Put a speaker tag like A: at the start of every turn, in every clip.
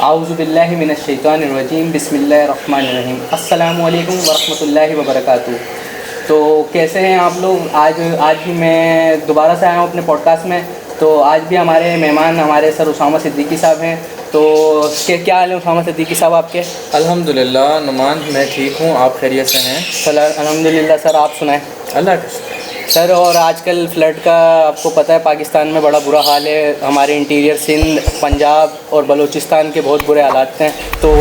A: اعوذ باللہ من الشیطان الرجیم بسم اللہ الرحمن الرحیم. السلام علیکم ورحمۃ اللہ وبرکاتہ. تو کیسے ہیں آپ لوگ؟ آج بھی میں دوبارہ سے آیا ہوں اپنے پوڈ کاسٹ میں. تو آج بھی ہمارے مہمان ہمارے سر اسامہ صدیقی صاحب ہیں. تو کیا حال ہے اسامہ صدیقی صاحب آپ کے؟
B: الحمدللہ نعمان، میں ٹھیک ہوں، آپ خیریت سے ہیں؟
A: الحمدللہ سر. آپ سنائیں.
B: اللہ کا
A: سر اور آج کل فلڈ کا آپ کو پتہ ہے پاکستان میں بڑا برا حال ہے. ہمارے انٹیریئر سندھ، پنجاب اور بلوچستان کے بہت برے حالات ہیں. تو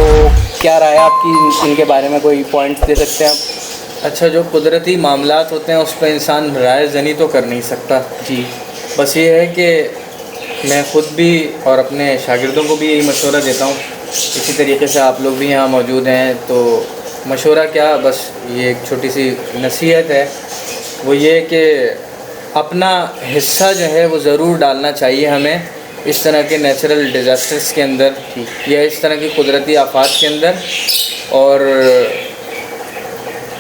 A: کیا رائے آپ کی ان کے بارے میں؟ کوئی پوائنٹس دے سکتے ہیں آپ؟
B: اچھا، جو قدرتی معاملات ہوتے ہیں اس پہ انسان رائے زنی تو کر نہیں سکتا.
A: جی.
B: بس یہ ہے کہ میں خود بھی اور اپنے شاگردوں کو بھی یہی مشورہ دیتا ہوں. اسی طریقے سے آپ لوگ بھی یہاں موجود ہیں تو مشورہ کیا، بس یہ ایک چھوٹی سی نصیحت ہے. وہ یہ کہ اپنا حصہ جو ہے وہ ضرور ڈالنا چاہیے ہمیں اس طرح کے نیچرل ڈیزاسٹرز کے اندر یا اس طرح کی قدرتی آفات کے اندر. اور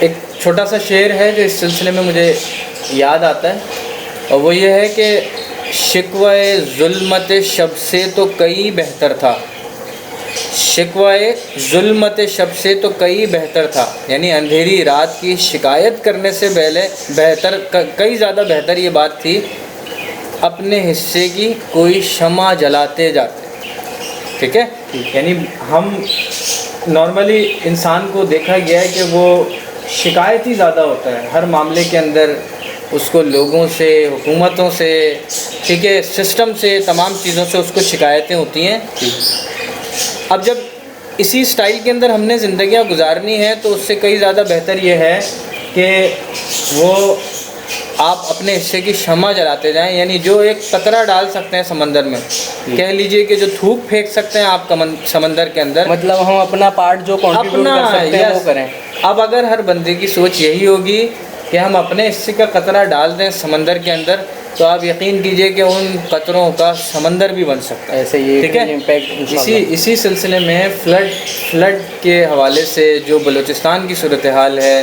B: ایک چھوٹا سا شعر ہے جو اس سلسلے میں مجھے یاد آتا ہے، اور وہ یہ ہے کہ شکوہ ظلمت شب سے تو کئی بہتر تھا. شکوہ ظلمت شب سے تو کئی بہتر تھا، یعنی اندھیری رات کی شکایت کرنے سے پہلے کئی زیادہ بہتر یہ بات تھی اپنے حصے کی کوئی شمع جلاتے جاتے. ٹھیک ہے؟ یعنی ہم نارملی انسان کو دیکھا گیا ہے کہ وہ شکایتی زیادہ ہوتا ہے ہر معاملے کے اندر. اس کو لوگوں سے، حکومتوں سے، ٹھیک ہے، سسٹم سے، تمام چیزوں سے اس کو شکایتیں ہوتی ہیں. اب جب اسی سٹائل کے اندر ہم نے زندگیاں گزارنی ہے تو اس سے کئی زیادہ بہتر یہ ہے کہ وہ آپ اپنے حصے کی شمع جلاتے جائیں. یعنی جو ایک قطرہ ڈال سکتے ہیں سمندر میں، کہہ لیجئے کہ جو تھوک پھینک سکتے ہیں آپ سمندر کے اندر،
A: مطلب ہم اپنا پارٹ جو کنٹریبیوٹ کر سکتے ہیں وہ کریں.
B: اب اگر ہر بندے کی سوچ یہی ہوگی کہ ہم اپنے حصے کا قطرہ ڈال دیں سمندر کے اندر، تو آپ یقین کیجئے کہ ان قطروں کا سمندر بھی بن سکتا ہے.
A: ایسے یہ
B: ٹھیک ہے؟
A: امپیکٹ
B: اسی سلسلے میں فلڈ کے حوالے سے جو بلوچستان کی صورتحال ہے،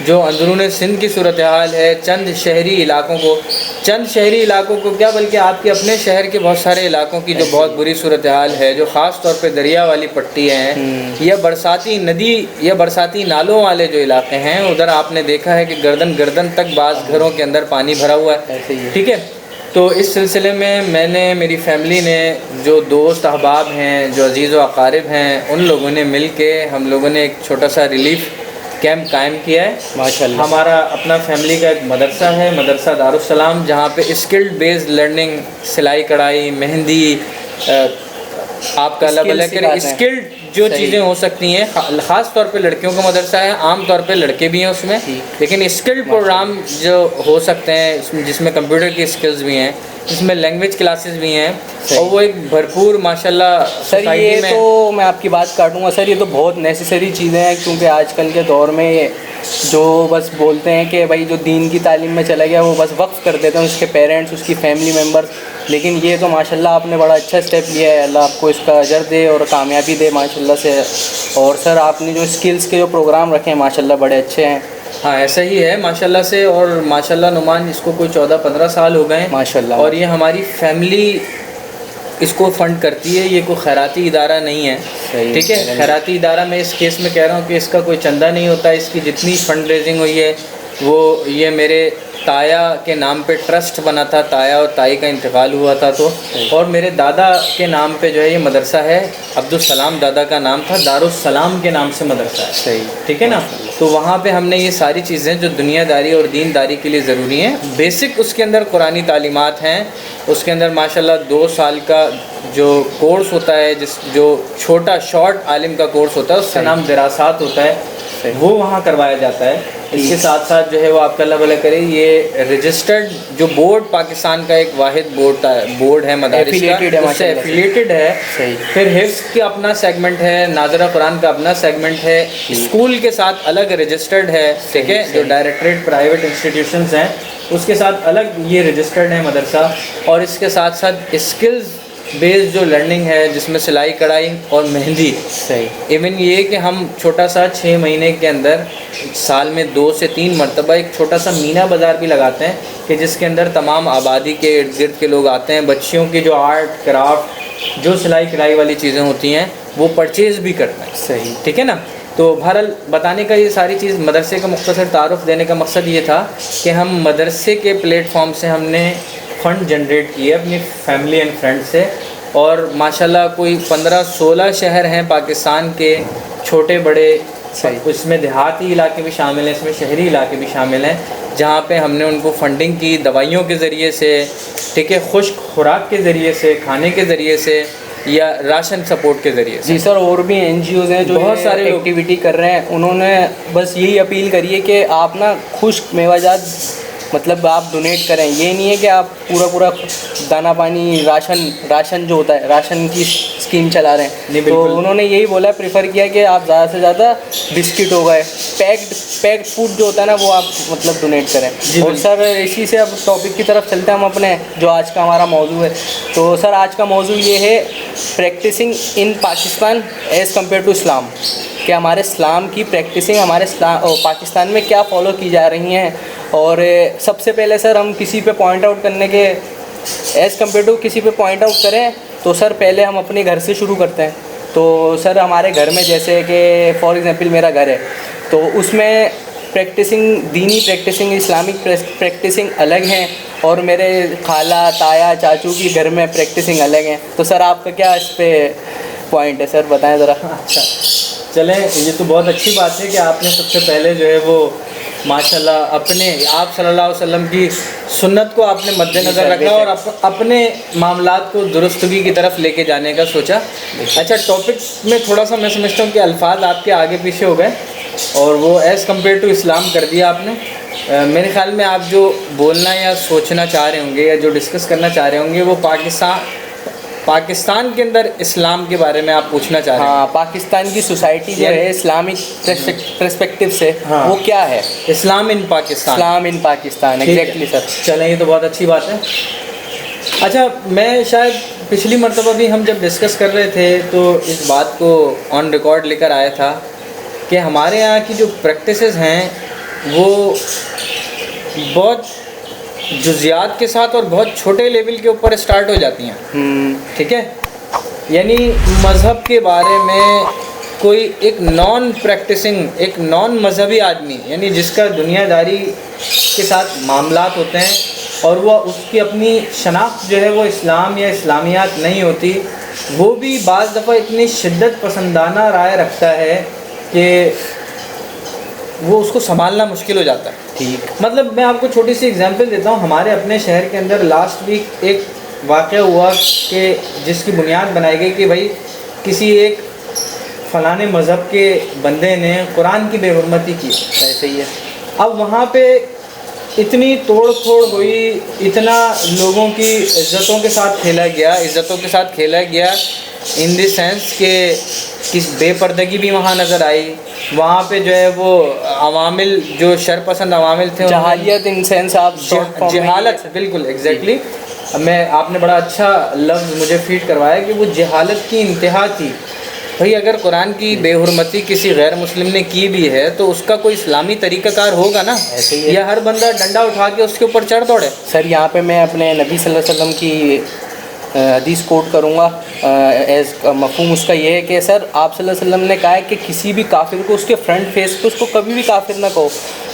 B: جو اندرون سندھ کی صورتحال ہے، چند شہری علاقوں کو کیا بلکہ آپ کے اپنے شہر کے بہت سارے علاقوں کی جو بہت بری صورتحال ہے، جو خاص طور پہ دریا والی پٹی ہیں یا برساتی ندی یا برساتی نالوں والے جو علاقے ہیں، ادھر آپ نے دیکھا ہے کہ گردن تک بعض گھروں کے اندر پانی بھرا ہوا ہے. ٹھیک ہے؟ تو اس سلسلے میں میری فیملی نے، جو دوست احباب ہیں، جو عزیز و اقارب ہیں، ان لوگوں نے مل کے ہم لوگوں نے ایک چھوٹا سا ریلیف کیمپ قائم کیا ہے.
A: ماشاءاللہ.
B: ہمارا اپنا فیملی کا ایک مدرسہ ہے، مدرسہ دارالسلام، جہاں پہ اسکلڈ بیسڈ لرننگ، سلائی کڑھائی، مہندی، آپ کا اللہ بھلا کرے، اسکلڈ جو چیزیں ہو سکتی ہیں. خاص طور پہ لڑکیوں کا مدرسہ ہے، عام طور پہ لڑکے بھی ہیں اس میں، لیکن اسکلڈ پروگرام جو ہو سکتے ہیں جس میں کمپیوٹر کی اسکلز بھی ہیں، جس میں لینگویج کلاسز بھی ہیں، اور وہ ایک بھرپور ماشاءاللہ.
A: سر یہ تو میں آپ کی بات کاٹوں گا سر، یہ تو بہت نیسیسری چیزیں ہیں، کیونکہ آج کل کے دور میں جو بس بولتے ہیں کہ بھائی جو دین کی تعلیم میں چلا گیا وہ بس وقف کر دیتے ہیں اس کے پیرنٹس، اس کی فیملی ممبرس. لیکن یہ تو ماشاءاللہ آپ نے بڑا اچھا اسٹیپ لیا ہے، اللہ آپ کو اس کا اجر دے اور کامیابی دے ماشاءاللہ سے. اور سر آپ نے جو اسکلز کے جو پروگرام رکھے ہیں ماشاءاللہ بڑے اچھے ہیں.
B: ہاں ایسا ہی ہے ماشاءاللہ سے. اور ماشاءاللہ نعمان اس کو کوئی 14-15 سال ہو گئے ہیں
A: ماشاءاللہ.
B: اور یہ ہماری فیملی اس کو فنڈ کرتی ہے، یہ کوئی خیراتی ادارہ نہیں ہے. ٹھیک ہے؟ خیراتی ادارہ میں اس کیس میں کہہ رہا ہوں کہ اس کا کوئی چندہ نہیں ہوتا. اس کی جتنی فنڈ ریزنگ ہوئی ہے وہ یہ میرے تایا کے نام پہ ٹرسٹ بنا تھا، تایا اور تائی کا انتقال ہوا تھا تو، اور میرے دادا کے نام پہ جو ہے یہ مدرسہ ہے، عبدالسلام دادا کا نام تھا، دارالسلام کے نام سے مدرسہ ہے.
A: صحیح.
B: ٹھیک ہے نا؟ تو وہاں پہ ہم نے یہ ساری چیزیں جو دنیا داری اور دین داری کے لیے ضروری ہیں، بیسک اس کے اندر قرآنی تعلیمات ہیں. اس کے اندر ماشاءاللہ 2 سال کا جو کورس ہوتا ہے، جو چھوٹا شارٹ عالم کا کورس ہوتا ہے، اس کا نام دراسات ہوتا ہے، وہ وہاں کروایا جاتا ہے. اس کے ساتھ ساتھ جو ہے وہ آپ کا اللہ بھلا کرے، یہ رجسٹرڈ جو بورڈ پاکستان کا ایک واحد بورڈ ہے مدارس کا، اس سے ایفیلیٹڈ ہے. پھر حفظ کا اپنا سیگمنٹ ہے، ناظرہ قرآن کا اپنا سیگمنٹ ہے، اسکول کے ساتھ الگ رجسٹرڈ ہے. ٹھیک ہے؟ جو ڈائریکٹریٹ پرائیویٹ انسٹیٹیوشنز ہیں اس کے ساتھ الگ یہ رجسٹرڈ ہے مدرسہ. اور اس کے ساتھ ساتھ اسکلز بیس جو لرننگ ہے، جس میں سلائی کڑھائی اور مہندی.
A: صحیح.
B: ایون یہ کہ ہم چھوٹا سا 6 مہینے کے اندر سال میں 2 سے 3 مرتبہ ایک چھوٹا سا مینا بازار بھی لگاتے ہیں کہ جس کے اندر تمام آبادی کے ارد گرد کے لوگ آتے ہیں. بچیوں کی جو آرٹ کرافٹ، جو سلائی کڑھائی والی چیزیں ہوتی ہیں وہ پرچیز بھی کرتا ہے.
A: صحیح.
B: ٹھیک ہے نا. تو بہرحال بتانے کا یہ ساری چیز مدرسے کا مختصر تعارف دینے کا مقصد یہ تھا کہ ہم مدرسے کے پلیٹ فارم سے ہم نے فنڈ جنریٹ کیے اپنی فیملی اینڈ فرینڈ سے, اور ماشاءاللہ کوئی 15-16 شہر ہیں پاکستان کے, چھوٹے بڑے, اس میں دیہاتی علاقے بھی شامل ہیں, اس میں شہری علاقے بھی شامل ہیں, جہاں پہ ہم نے ان کو فنڈنگ کی دوائیوں کے ذریعے سے, ٹھیک ہے, خشک خوراک کے ذریعے سے, کھانے کے ذریعے سے, یا راشن سپورٹ کے ذریعے سے.
A: جی سر, اور بھی این جی اوز ہیں جو
B: بہت سارے
A: ایکٹیویٹی کر رہے ہیں. انہوں نے بس یہی اپیل کری ہے کہ آپ نا خشک میوہ جات مطلب آپ ڈونیٹ کریں. یہ نہیں ہے کہ آپ پورا دانہ پانی راشن جو ہوتا ہے راشن کی اسکیم چلا رہے ہیں. تو انہوں نے یہی بولا, پریفر کیا کہ آپ زیادہ سے زیادہ بسکٹ ہو گئے, پیکڈ فوڈ جو ہوتا ہے نا وہ آپ مطلب ڈونیٹ کریں. اور سر اسی سے اب ٹاپک کی طرف چلتے ہیں ہم اپنے, جو آج کا ہمارا موضوع ہے. تو سر آج کا موضوع یہ ہے practicing in Pakistan as compare to Islam, کہ ہمارے اسلام کی پریکٹسنگ ہمارے پاکستان میں کیا فالو کی جا رہی ہیں. اور سب سے پہلے سر ہم کسی پہ پوائنٹ آؤٹ کرنے کے ایز کمپیئر ٹو کسی پہ پوائنٹ آؤٹ کریں تو سر پہلے ہم اپنے گھر سے شروع کرتے ہیں. تو سر ہمارے گھر میں جیسے کہ فار ایگزامپل میرا گھر ہے, تو اس میں دینی پریکٹسنگ اسلامک پریکٹسنگ الگ ہیں, اور میرے خالہ تایا چاچو کی گھر میں پریکٹسنگ الگ ہیں. تو سر آپ کا کیا اس پہ پوائنٹ ہے سر, بتائیں ذرا.
B: اچھا چلیں, یہ تو بہت اچھی بات ہے کہ آپ نے سب سے پہلے جو ہے وہ ماشاءاللہ اپنے آپ صلی اللہ علیہ وسلم کی سنت کو آپ نے مد نظر رکھا اور اپنے معاملات کو درستگی کی طرف لے کے جانے کا سوچا. اچھا, ٹاپک میں تھوڑا سا میں سمجھتا ہوں کہ الفاظ آپ کے آگے پیچھے ہو گئے اور وہ ایز کمپیئر ٹو اسلام کر دیا آپ نے. میرے خیال میں آپ جو بولنا یا سوچنا چاہ رہے ہوں گے یا جو ڈسکس کرنا چاہ رہے ہوں گے وہ پاکستان کے اندر اسلام کے بارے میں آپ پوچھنا چاہ رہے ہیں.
A: ہاں, پاکستان کی سوسائٹی جو ہے اسلامک پرسپیکٹو سے وہ کیا ہے,
B: اسلام ان پاکستان.
A: اسلام ان پاکستان, ایگزیکٹلی سر.
B: چلیں, یہ تو بہت اچھی بات ہے. اچھا, میں شاید پچھلی مرتبہ بھی ہم جب ڈسکس کر رہے تھے تو اس بات کو آن ریکارڈ لے کر آیا تھا کہ ہمارے یہاں کی جو پریکٹسز ہیں وہ بہت جزیات کے ساتھ اور بہت چھوٹے لیول کے اوپر اسٹارٹ ہو جاتی ہیں. ٹھیک ہے, یعنی مذہب کے بارے میں کوئی ایک ایک نان مذہبی آدمی, یعنی جس کا دنیا داری کے ساتھ معاملات ہوتے ہیں اور وہ اس کی اپنی شناخت جو ہے وہ اسلام یا اسلامیات نہیں ہوتی, وہ بھی بعض دفعہ اتنی شدت پسندانہ رائے رکھتا ہے کہ وہ اس کو سنبھالنا مشکل ہو جاتا ہے.
A: ٹھیک,
B: مطلب میں آپ کو چھوٹی سی اگزامپل دیتا ہوں. ہمارے اپنے شہر کے اندر لاسٹ ویک ایک واقعہ ہوا کہ جس کی بنیاد بنائی گئی کہ بھائی کسی ایک فلاں مذہب کے بندے نے قرآن کی بے حرمتی کی.
A: ایسے ہی ہے.
B: اب وہاں پہ اتنی توڑ پھوڑ ہوئی, اتنا لوگوں کی عزتوں کے ساتھ کھیلا گیا ان دی سینس کہ کس بے پردگی بھی وہاں نظر آئی. وہاں پہ جو ہے وہ عوامل, جو شرپسند عوامل تھے,
A: جہالیت ان سینس, آپ
B: جہالت, بالکل ایگزیکٹلی. آپ نے بڑا اچھا لفظ مجھے فیڈ کروایا کہ وہ جہالت کی انتہا تھی. بھئی اگر قرآن کی بے حرمتی کسی غیر مسلم نے کی بھی ہے تو اس کا کوئی اسلامی طریقہ کار ہوگا نا, یا ہر بندہ ڈنڈا اٹھا کے اس کے اوپر چڑھ دوڑے.
A: سر یہاں پہ میں اپنے نبی صلی اللہ علیہ وسلم کی حدیث کوٹ کروں گا. ایز مفہوم اس کا یہ ہے کہ سر آپ صلی اللہ علیہ وسلم نے کہا ہے کہ کسی بھی کافر کو اس کے فرنٹ فیس پہ اس کو کبھی بھی کافر نہ کہو,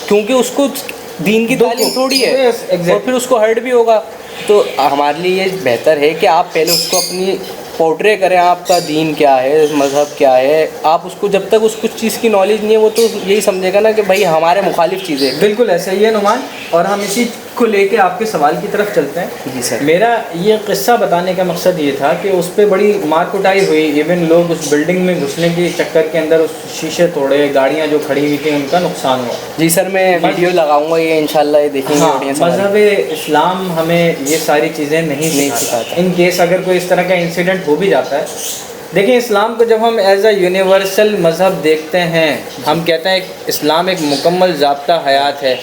A: کیونکہ اس کو دین کی تعلیم تھوڑی ہے اور پھر اس کو ہرٹ بھی ہوگا. تو ہمارے لیے یہ بہتر ہے کہ آپ پہلے اس کو اپنی پورٹرے کریں, آپ کا دین کیا ہے, مذہب کیا ہے. آپ اس کو جب تک اس کچھ چیز کی نالج نہیں ہے وہ تو یہی سمجھے گا نا کہ بھائی ہمارے مخالف چیزیں.
B: بالکل ایسا ہی ہے نعمان, اور ہم اسی کو لے کے آپ کے سوال کی طرف چلتے ہیں.
A: جی سر.
B: میرا یہ قصہ بتانے کا مقصد یہ تھا کہ اس پہ بڑی مار کٹائی ہوئی. ایون لوگ اس بلڈنگ میں گھسنے کے چکر کے اندر اس شیشے توڑے, گاڑیاں جو کھڑی ہوئی تھیں ان کا نقصان ہوا.
A: جی سر, میں ویڈیو لگاؤں گا, یہ انشاءاللہ یہ دیکھیں گے.
B: مذہب اسلام ہمیں یہ ساری چیزیں نہیں سکھاتا. ان کیس اگر کوئی اس طرح کا انسیڈنٹ ہو بھی جاتا ہے, دیکھیں اسلام کو جب ہم ایز اے یونیورسل مذہب دیکھتے ہیں, ہم کہتے ہیں اسلام ایک مکمل ضابطہ حیات ہے,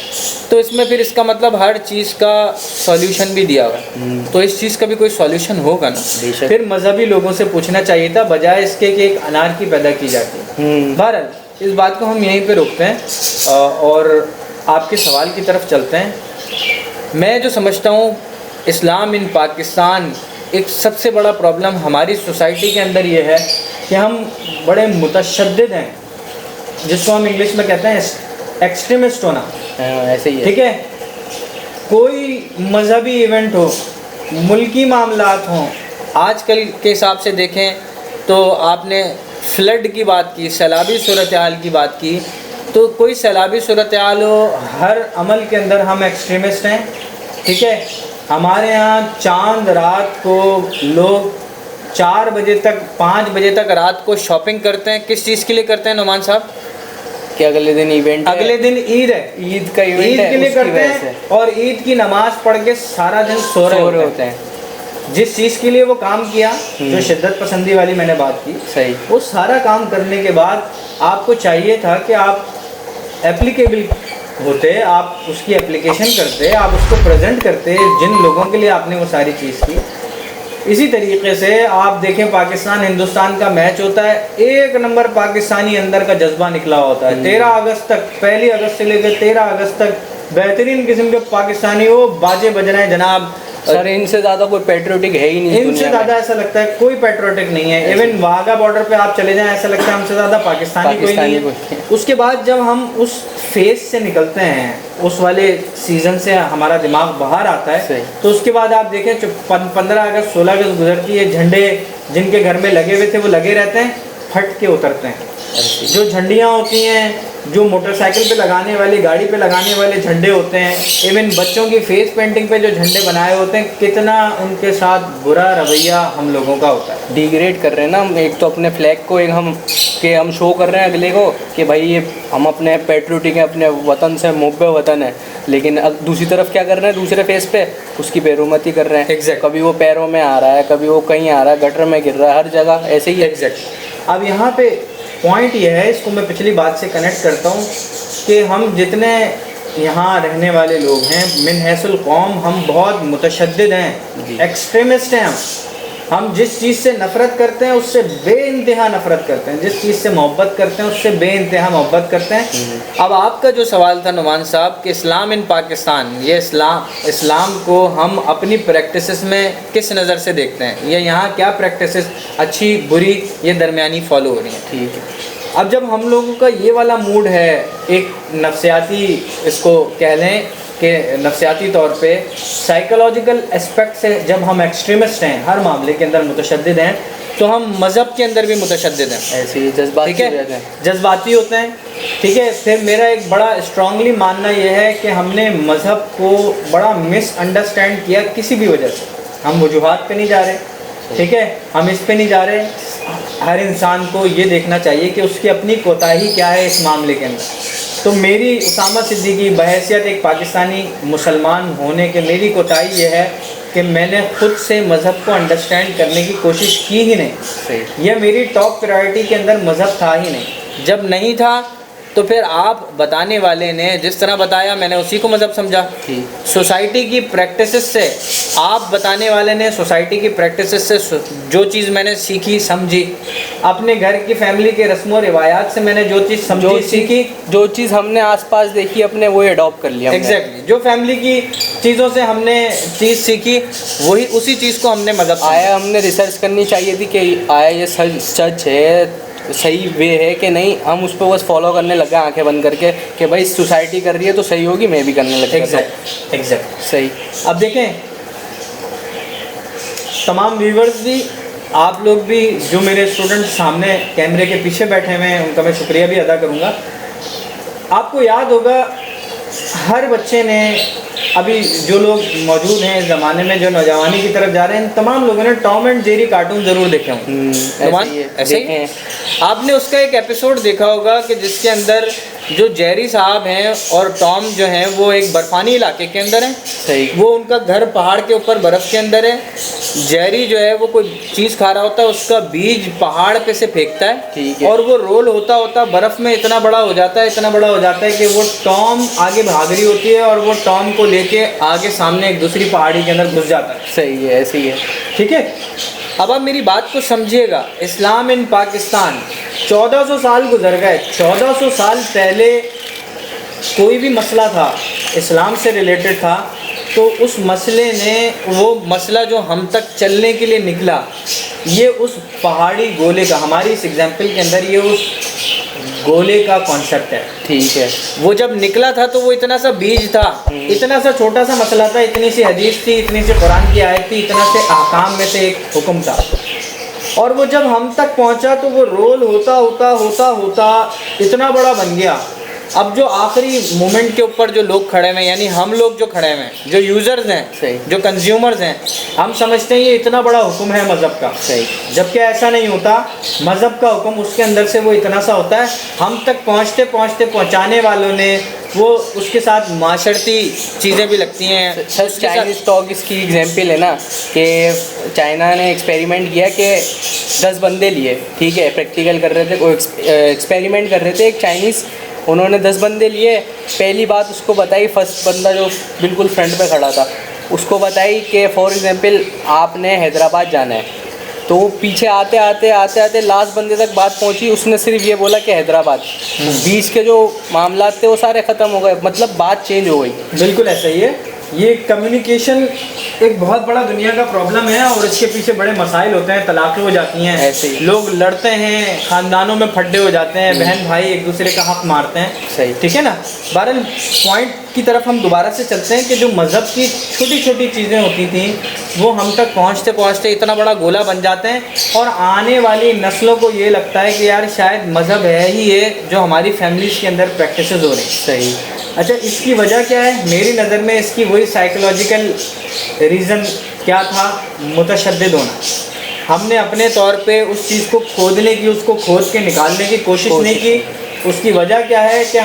B: تو اس میں پھر اس کا مطلب ہر چیز کا سولیوشن بھی دیا ہوا ہے. تو اس چیز کا بھی کوئی سولیوشن ہوگا نا, پھر مذہبی لوگوں سے پوچھنا چاہیے تھا بجائے اس کے کہ ایک انارکی پیدا کی جاتی ہے. بہرحال اس بات کو ہم یہیں پہ روکتے ہیں اور آپ کے سوال کی طرف چلتے ہیں. میں جو سمجھتا ہوں اسلام ان پاکستان, ایک سب سے بڑا پرابلم ہماری سوسائٹی کے اندر یہ ہے کہ ہم بڑے متشدد ہیں، جس کو ہم انگلش میں کہتے ہیں ایکسٹریمسٹ ہونا.
A: ایسے ہی ہے.
B: ٹھیک ہے، کوئی مذہبی ایونٹ ہو، ملکی معاملات ہوں. آج کل کے حساب سے دیکھیں تو آپ نے فلڈ کی بات کی، سیلابی صورتحال کی بات کی، تو کوئی سیلابی صورتحال ہو، ہر عمل کے اندر ہم ایکسٹریمسٹ ہیں. ٹھیک ہے، ہمارے ہاں چاند رات کو لوگ 4 بجے تک 5 بجے تک رات کو شاپنگ کرتے ہیں. کس چیز کے لیے کرتے ہیں نعمان صاحب؟
A: کہ اگلے دن ایونٹ،
B: اگلے دن عید ہے،
A: عید کا
B: عید
A: ایونٹ ہے،
B: کے لیے
A: اس کی
B: کرتے
A: وجہ
B: ہیں
A: سے
B: اور عید کی نماز پڑھ کے سارا دن سو رہے ہوتے ہیں. جس چیز کے لیے وہ کام کیا، جو شدت پسندی والی میں نے بات کی،
A: صحیح،
B: وہ سارا کام کرنے کے بعد آپ کو چاہیے تھا کہ آپ اپلیکیبل ہوتے، آپ اس کی اپلیکیشن کرتے، آپ اس کو پریزنٹ کرتے جن لوگوں کے لیے آپ نے وہ ساری چیز کی. اسی طریقے سے آپ دیکھیں پاکستان ہندوستان کا میچ ہوتا ہے، 1 نمبر پاکستانی اندر کا جذبہ نکلا ہوتا ہے. 13 اگست تک، 1 اگست سے لے کے 13 اگست تک بہترین قسم کے پاکستانی وہ باجے بج رہے ہیں جناب.
A: سر ان سے زیادہ کوئی پیٹریوٹک ہے ہی نہیں
B: ان سے زیادہ ایسا لگتا ہے کوئی پیٹریوٹک نہیں ہے. ایون واگا بارڈر پہ آپ چلے جائیں ایسا لگتا ہے ہم سے زیادہ پاکستانی کوئی نہیں ہے. اس کے بعد جب ہم اس فیز سے نکلتے ہیں، اس والے سیزن سے ہمارا دماغ باہر آتا ہے، تو اس کے بعد آپ دیکھیں 15 اگست 16 اگست گزرتی ہے، جھنڈے جن کے گھر میں لگے ہوئے تھے وہ لگے رہتے ہیں، پھٹ کے اترتے ہیں. جو جھنڈیاں ہوتی ہیں، جو موٹر سائیکل پہ لگانے والی، گاڑی پہ لگانے والے جھنڈے ہوتے ہیں، ایون بچوں کی فیس پینٹنگ پہ جو جھنڈے بنائے ہوتے ہیں، کتنا ان کے ساتھ برا رویہ ہم لوگوں کا ہوتا ہے.
A: ڈیگریڈ کر رہے ہیں نا ہم. ایک تو اپنے فلیگ کو ہم شو کر رہے ہیں اگلے کو کہ بھائی یہ ہم اپنے پیٹریوٹک ہیں، اپنے وطن سے محب وطن ہے، لیکن دوسری طرف کیا کر رہے ہیں، دوسرے فیس پہ اس کی بیرومتی کر رہے ہیں. کبھی وہ پیروں میں آ رہا ہے، کبھی وہ کہیں آ رہا ہے، گٹر میں گر رہا ہے، ہر جگہ ایسے ہی ہے.
B: اب یہاں پہ پوائنٹ یہ ہے، اس کو میں پچھلی بات سے کنیکٹ کرتا ہوں، کہ ہم جتنے یہاں رہنے والے لوگ ہیں من حیث القوم ہم بہت متشدد ہیں، ایکسٹریمسٹ ہیں. ہم جس چیز سے نفرت کرتے ہیں اس سے بے انتہا نفرت کرتے ہیں، جس چیز سے محبت کرتے ہیں اس سے بے انتہا محبت کرتے ہیں. اب آپ کا جو سوال تھا نعمان صاحب کہ اسلام ان پاکستان، یہ اسلام کو ہم اپنی پریکٹسز میں کس نظر سے دیکھتے ہیں، یا یہاں کیا پریکٹسز اچھی بری یا درمیانی فالو ہو رہی ہیں.
A: ٹھیک ہے،
B: اب جب ہم لوگوں کا یہ والا موڈ ہے، ایک نفسیاتی اس کو کہہ لیں کہ نفسیاتی طور پہ سائیکولوجیکل اسپیکٹ سے جب ہم ایکسٹریمسٹ ہیں، ہر معاملے کے اندر متشدد ہیں، تو ہم مذہب کے اندر بھی متشدد ہیں.
A: ایسے ہی جذباتی
B: ٹھیک ہے، جذباتی ہوتے ہیں. ٹھیک ہے، پھر میرا ایک بڑا اسٹرانگلی ماننا یہ ہے کہ ہم نے مذہب کو بڑا مس انڈرسٹینڈ کیا کسی بھی وجہ سے. ہم وجوہات پہ نہیں جا رہے، ٹھیک ہے، ہم اس پہ نہیں جا رہے. ہر انسان کو یہ دیکھنا چاہیے کہ اس کی اپنی کوتاہی کیا ہے اس معاملے کے اندر. تو میری اسامہ صدیقی بحیثیت ایک پاکستانی مسلمان ہونے کے میری کوتاہی یہ ہے کہ میں نے خود سے مذہب کو انڈرسٹینڈ کرنے کی کوشش کی ہی نہیں. یہ میری ٹاپ پرائرٹی کے اندر مذہب تھا ہی نہیں. جب نہیں تھا تو پھر آپ بتانے والے نے جس طرح بتایا میں نے اسی کو مذہب سمجھا. سوسائٹی کی پریکٹسز سے، آپ بتانے والے نے سوسائٹی کی پریکٹسز سے جو چیز میں نے سیکھی سمجھی، اپنے گھر کی فیملی کے رسم و روایات سے میں نے جو چیز سمجھی سیکھی،
A: جو چیز ہم نے آس پاس دیکھی اپنے وہی اڈاپٹ کر لیا.
B: ایگزیکٹلی جو فیملی کی چیزوں سے ہم نے چیز سیکھی وہی اسی چیز کو ہم نے مذہب سمجھا.
A: آیا ہم نے ریسرچ کرنی چاہیے تھی کہ آیا یہ سچ ہے، صحیح وے ہے کہ نہیں. ہم اس پہ بس فالو کرنے لگے آنکھیں بند کر کے کہ بھائی سوسائٹی کر رہی ہے تو صحیح ہوگی، میں بھی کرنے لگا.
B: ایگزیکٹ
A: صحیح.
B: اب دیکھیں تمام ویورز بھی، آپ لوگ بھی، جو میرے اسٹوڈنٹ سامنے کیمرے کے پیچھے بیٹھے ہوئے ہیں ان کا میں شکریہ بھی ادا کروں گا. آپ کو یاد ہوگا ہر بچے نے، ابھی جو لوگ موجود ہیں اس زمانے میں جو نوجوانی کی طرف جا رہے ہیں، ان تمام لوگوں نے ٹام اینڈ جیری کارٹون ضرور دیکھے ہوں. ایسے ہی آپ نے اس کا ایک ایپیسوڈ دیکھا ہوگا کہ جس کے اندر جو جیری صاحب ہیں اور ٹام جو ہیں وہ ایک برفانی علاقے کے اندر ہیں.
A: صحیح.
B: وہ ان کا گھر پہاڑ کے اوپر برف کے اندر ہے. جیری جو ہے وہ کوئی چیز کھا رہا ہوتا ہے، اس کا بیج پہاڑ پہ سے پھینکتا ہے اور وہ رول ہوتا ہوتا برف میں اتنا بڑا ہو جاتا ہے، اتنا بڑا ہو جاتا ہے کہ وہ ٹام آگے بھاگ رہی ہوتی ہے اور وہ ٹام کو لے کے آگے سامنے ایک دوسری پہاڑی کے اندر گھس جاتا ہے.
A: صحیح ہے، ایسے ہی ہے.
B: ٹھیک ہے، اب آپ میری بات کو سمجھیے گا. اسلام ان پاکستان 1400 سال گزر گئے. 1400 سال پہلے کوئی بھی مسئلہ تھا اسلام سے ریلیٹڈ تھا تو اس مسئلے نے، وہ مسئلہ جو ہم تک چلنے کے لیے نکلا یہ اس پہاڑی گولے کا، ہماری اس ایگزامپل کے اندر یہ اس گولے کا کانسیپٹ ہے.
A: ٹھیک ہے.
B: وہ جب نکلا تھا تو وہ اتنا سا بیج تھا، اتنا سا چھوٹا سا مسئلہ تھا، اتنی سی حدیث تھی، اتنی سی قرآن کی آیت تھی، اتنا سے احکام میں سے ایک حکم تھا. اور وہ جب ہم تک پہنچا تو وہ رول ہوتا ہوتا ہوتا ہوتا اتنا بڑا بن گیا. اب جو آخری مومنٹ کے اوپر جو لوگ کھڑے ہوئے ہیں، یعنی ہم لوگ جو کھڑے ہوئے ہیں، جو یوزرز ہیں،
A: صحیح،
B: جو کنزیومرز ہیں، ہم سمجھتے ہیں یہ اتنا بڑا حکم ہے مذہب کا.
A: صحیح.
B: جبکہ ایسا نہیں ہوتا. مذہب کا حکم اس کے اندر سے وہ اتنا سا ہوتا ہے، ہم تک پہنچتے پہنچتے پہنچانے والوں نے وہ اس کے ساتھ معاشرتی چیزیں بھی لگتی ہیں.
A: سر چائنیز ٹاک اس کی ایگزامپل ہے نا، کہ چائنا نے ایکسپیریمنٹ کیا کہ 10 بندے لیے، ٹھیک ہے، پریکٹیکل کر رہے تھے، وہ ایکسپیریمنٹ کر رہے تھے ایک چائنیز. انہوں نے 10 بندے لیے. پہلی بات اس کو بتائی، فرسٹ بندہ جو بالکل فرنٹ پہ کھڑا تھا اس کو بتائی کہ فار ایگزامپل آپ نے حیدرآباد جانا ہے. تو وہ پیچھے آتے آتے آتے آتے لاسٹ بندے تک بات پہنچی، اس نے صرف یہ بولا کہ حیدرآباد. بیچ کے جو معاملات تھے وہ سارے ختم ہو گئے، مطلب بات چینج ہو گئی.
B: بالکل ایسا ہی ہے. یہ کمیونیکیشن ایک بہت بڑا دنیا کا پرابلم ہے، اور اس کے پیچھے بڑے مسائل ہوتے ہیں. طلاقیں ہو جاتی ہیں،
A: ایسے ہی
B: لوگ لڑتے ہیں، خاندانوں میں پھڈے ہو جاتے ہیں، بہن بھائی ایک دوسرے کا حق مارتے ہیں.
A: صحیح،
B: ٹھیک ہے نا. بہرحال پوائنٹ کی طرف ہم دوبارہ سے چلتے ہیں کہ جو مذہب کی چھوٹی چھوٹی چیزیں ہوتی تھیں وہ ہم تک پہنچتے پہنچتے اتنا بڑا گولہ بن جاتے ہیں، اور آنے والی نسلوں کو یہ لگتا ہے کہ یار شاید مذہب ہے ہی یہ جو ہماری فیملیز کے اندر پریکٹسز ہو رہی ہیں.
A: صحیح.
B: اچھا، اس کی وجہ کیا ہے؟ میری نظر میں اس کی وہی سائیکولوجیکل ریزن کیا تھا؟ متشدد ہونا. ہم نے اپنے طور پہ اس چیز کو کھودنے کی، اس کو کھود کے نکالنے کی کوشش نہیں کی. اس کی وجہ کیا ہے کہ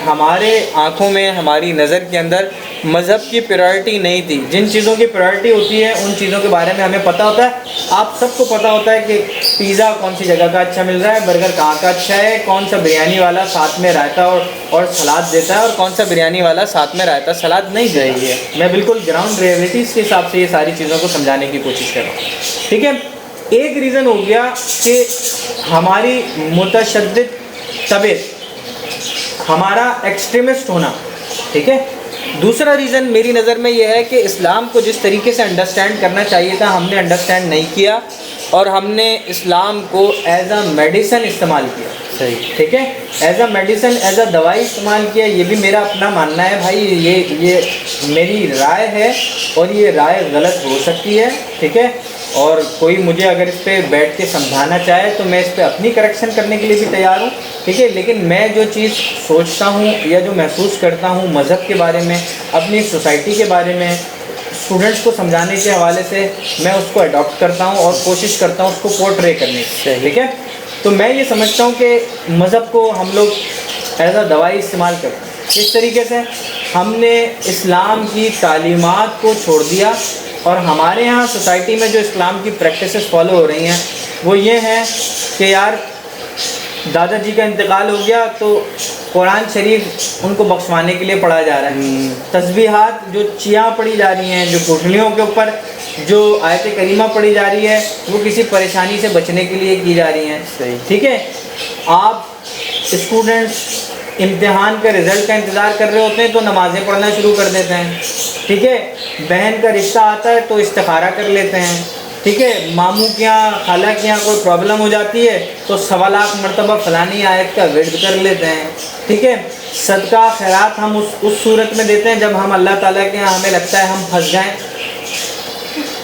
B: ہمارے آنکھوں میں، ہماری نظر کے اندر مذہب کی پرائرٹی نہیں تھی. جن چیزوں کی پرائرٹی ہوتی ہے ان چیزوں کے بارے میں ہمیں پتہ ہوتا ہے. آپ سب کو پتہ ہوتا ہے کہ پیزا کون سی جگہ کا اچھا مل رہا ہے، برگر کہاں کا اچھا ہے، کون سا بریانی والا ساتھ میں رائتا اور سلاد دیتا ہے، اور کون سا بریانی والا ساتھ میں رائتا سلاد نہیں دیتا ہے. میں بالکل گراؤنڈ ریئلٹیز کے حساب سے یہ ساری چیزوں کو سمجھانے کی کوشش کر رہا ہوں. ٹھیک ہے. ایک ریزن ہو گیا کہ ہماری متشدد طبیعت، ہمارا ایکسٹریمسٹ ہونا. ٹھیک ہے. دوسرا ریزن میری نظر میں یہ ہے کہ اسلام کو جس طریقے سے انڈرسٹینڈ کرنا چاہیے تھا ہم نے انڈرسٹینڈ نہیں کیا، اور ہم نے اسلام کو ایز اے میڈیسن استعمال کیا.
A: صحیح.
B: ٹھیک ہے. As a medicine, as a دوائی استعمال کیا. یہ بھی میرا اپنا ماننا ہے بھائی، یہ میری رائے ہے، اور یہ رائے غلط ہو سکتی ہے. ٹھیک ہے. اور کوئی مجھے اگر اس پہ بیٹھ کے سمجھانا چاہے تو میں اس پہ اپنی کریکشن کرنے کے لیے بھی تیار ہوں. ٹھیک ہے. لیکن میں جو چیز سوچتا ہوں یا جو محسوس کرتا ہوں مذہب کے بارے میں، اپنی سوسائٹی کے بارے میں، اسٹوڈنٹس کو سمجھانے کے حوالے سے، میں اس کو اڈاپٹ کرتا ہوں اور کوشش کرتا ہوں اس کو پورٹرے کرنے کی. ٹھیک ہے. تو میں یہ سمجھتا ہوں کہ مذہب کو ہم لوگ ایز اے دوائی استعمال کرتے ہیں. کس طریقے سے؟ ہم نے اسلام کی تعلیمات کو چھوڑ دیا، اور ہمارے ہاں سوسائٹی میں جو اسلام کی پریکٹسز فالو ہو رہی ہیں وہ یہ ہیں کہ یار دادا جی کا انتقال ہو گیا تو قرآن شریف ان کو بخشوانے کے لیے پڑھا جا رہا ہے. تسبیحات جو چیاں پڑھی جا رہی ہیں، جو کوٹھلیوں کے اوپر جو آیت کریمہ پڑھی جا رہی ہے، وہ کسی پریشانی سے بچنے کے لیے کی جا رہی ہیں. ٹھیک ہے. آپ اسٹوڈنٹس امتحان کا رزلٹ کا انتظار کر رہے ہوتے ہیں تو نمازیں پڑھنا شروع کر دیتے ہیں. ٹھیک ہے. بہن کا رشتہ آتا ہے تو استخارہ کر لیتے ہیں. ٹھیک ہے. ماموں کے یہاں، خالہ کے یہاں کوئی پرابلم ہو جاتی ہے تو 1.25 لاکھ مرتبہ فلانی آیت کا ورد کر لیتے ہیں. ٹھیک ہے. صدقہ خیرات ہم اس صورت میں دیتے ہیں جب ہم اللہ تعالیٰ کے یہاں ہمیں لگتا ہے ہم پھنس جائیں.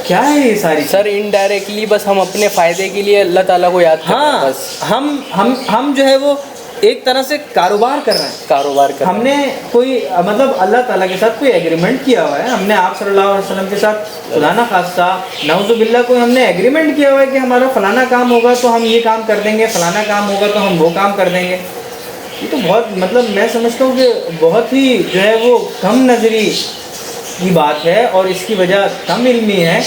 B: کیا ہے یہ ساری؟
A: سر انڈائریکٹلی بس ہم اپنے فائدے کے لیے اللہ تعالیٰ کو یاد کر رہے ہیں.
B: بس ہم جو ہے وہ ایک طرح سے کاروبار کر رہے ہیں.
A: کاروبار کر
B: ہم نے کوئی مطلب اللہ تعالیٰ کے ساتھ کوئی ایگریمنٹ کیا ہوا ہے. ہم نے آپ صلی اللہ علیہ وسلم کے ساتھ خدا نہ خواستہ نعوذ باللہ کوئی ہم نے ایگریمنٹ کیا ہوا ہے کہ ہمارا فلانا کام ہوگا تو ہم یہ کام کر دیں گے، فلانا کام ہوگا تو ہم وہ کام کر دیں گے. یہ تو بہت مطلب میں سمجھتا ہوں کہ بہت ہی جو ہے وہ کم نظری کی بات ہے، اور اس کی وجہ کم علمی ہے.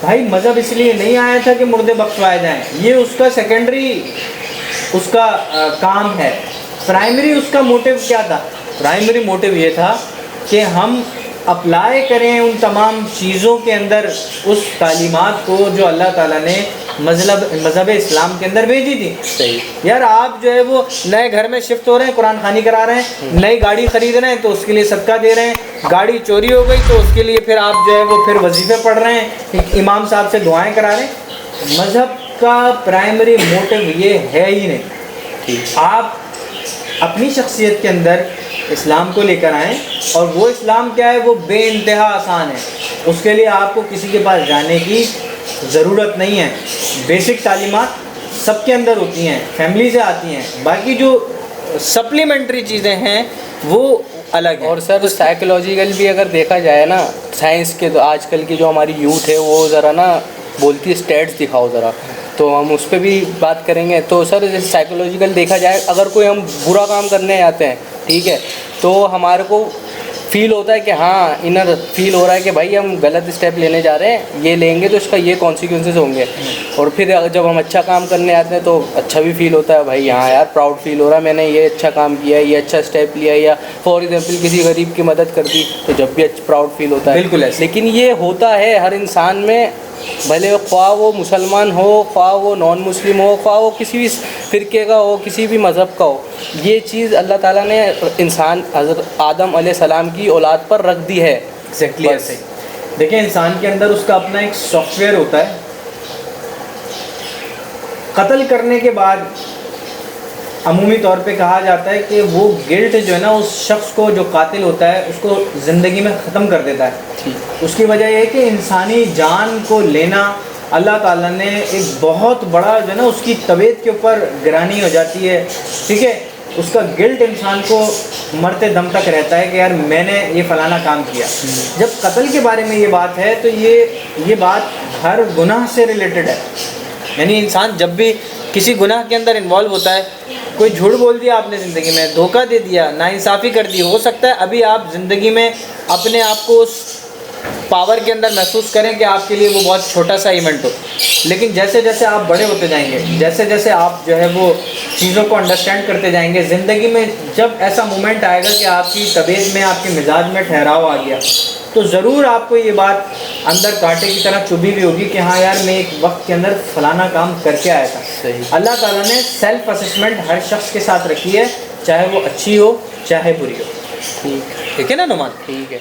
B: بھائی مذہب اس لیے نہیں آیا تھا کہ مردے بخشوائے جائیں، یہ اس کا سیکنڈری اس کا کام ہے. پرائمری اس کا موٹیو کیا تھا؟ پرائمری موٹیو یہ تھا کہ ہم اپلائی کریں ان تمام چیزوں کے اندر اس تعلیمات کو جو اللہ تعالیٰ نے مذہب اسلام کے اندر بھیجی تھی.
A: صحیح.
B: یار آپ جو ہے وہ نئے گھر میں شفٹ ہو رہے ہیں، قرآن خوانی کرا رہے ہیں، نئی گاڑی خرید رہے ہیں تو اس کے لیے صدقہ دے رہے ہیں، گاڑی چوری ہو گئی تو اس کے لیے پھر آپ جو ہے وہ پھر وظیفے پڑھ رہے ہیں، امام صاحب سے دعائیں کرا رہے ہیں. مذہب کا پرائمری موٹو یہ ہے ہی نہیں.
A: ٹھیک.
B: آپ اپنی شخصیت کے اندر اسلام کو لے کر آئیں, اور وہ اسلام کیا ہے, وہ بے انتہا آسان ہے. اس کے لیے آپ کو کسی کے پاس جانے کی ضرورت نہیں ہے. بیسک تعلیمات سب کے اندر ہوتی ہیں, فیملی سے آتی ہیں. باقی جو سپلیمنٹری چیزیں ہیں وہ الگ ہیں.
A: اور سر سائیکولوجیکل بھی اگر دیکھا جائے نا, سائنس کے آج کل کی جو ہماری یوتھ ہے وہ ذرا نا بولتی ہے اسٹیٹس دکھاؤ ذرا, تو ہم اس پہ بھی بات کریں گے. تو سر جیسے سائیکولوجیکل دیکھا جائے, اگر کوئی ہم برا کام کرنے آتے ہیں, ٹھیک ہے, تو ہمارے کو فیل ہوتا ہے کہ ہاں انر فیل ہو رہا ہے کہ بھائی ہم غلط اسٹیپ لینے جا رہے ہیں, یہ لیں گے تو اس کا یہ کانسیکوینسز ہوں گے. اور پھر جب ہم اچھا کام کرنے آتے ہیں تو اچھا بھی فیل ہوتا ہے, بھائی ہاں یار پراؤڈ فیل ہو رہا ہے, میں نے یہ اچھا کام کیا ہے, یہ اچھا اسٹیپ لیا ہے, یا فار ایگزامپل کسی غریب کی مدد کر دی تو جب بھی پراؤڈ فیل ہوتا ہے.
B: بالکل ایسے.
A: لیکن یہ ہوتا ہے ہر انسان میں, بھلے خواہ وہ مسلمان ہو, خواہ وہ نان مسلم ہو, خواہ وہ کسی بھی فرقے کا ہو, کسی بھی مذہب کا ہو. یہ چیز اللہ تعالیٰ نے انسان حضرت آدم علیہ السلام کی اولاد پر رکھ دی ہے.
B: ایگزیکٹلی ایسے. دیکھیں انسان کے اندر اس کا اپنا ایک سافٹ ویئر ہوتا ہے. قتل کرنے کے بعد عمومی طور پہ کہا جاتا ہے کہ وہ گلٹ جو ہے نا اس شخص کو جو قاتل ہوتا ہے اس کو زندگی میں ختم کر دیتا ہے. اس کی وجہ یہ ہے کہ انسانی جان کو لینا اللہ تعالیٰ نے ایک بہت بڑا جو ہے نا اس کی طبیعت کے اوپر گرانی ہو جاتی ہے. ٹھیک ہے, اس کا گلٹ انسان کو مرتے دم تک رہتا ہے کہ یار میں نے یہ فلانا کام کیا. جب قتل کے بارے میں یہ بات ہے تو یہ بات ہر گناہ سے ریلیٹڈ ہے. یعنی انسان جب بھی کسی گناہ کے اندر انوالو ہوتا ہے, کوئی جھوٹ بول دیا آپ نے زندگی میں, دھوکہ دے دیا, ناانصافی کر دی, ہو سکتا ہے ابھی آپ زندگی میں اپنے آپ کو اس پاور کے اندر محسوس کریں کہ آپ کے لیے وہ بہت چھوٹا سا ایونٹ ہو. لیکن جیسے جیسے آپ بڑے ہوتے جائیں گے, جیسے جیسے آپ جو ہے وہ چیزوں کو انڈرسٹینڈ کرتے جائیں گے, زندگی میں جب ایسا مومنٹ آئے گا کہ آپ کی طبیعت میں, آپ کے مزاج میں ٹھہراؤ آ گیا, تو ضرور آپ کو یہ بات اندر کانٹے کی طرح چبھی بھی ہوگی کہ ہاں یار میں ایک وقت کے اندر فلانا کام کر کے آیا تھا.
A: صحیح.
B: اللہ تعالیٰ نے سیلف اسسمنٹ ہر شخص کے ساتھ رکھی ہے, چاہے وہ اچھی ہو چاہے بری ہو.
A: ٹھیک
B: ٹھیک ہے نا نعمان؟
A: ٹھیک ہے.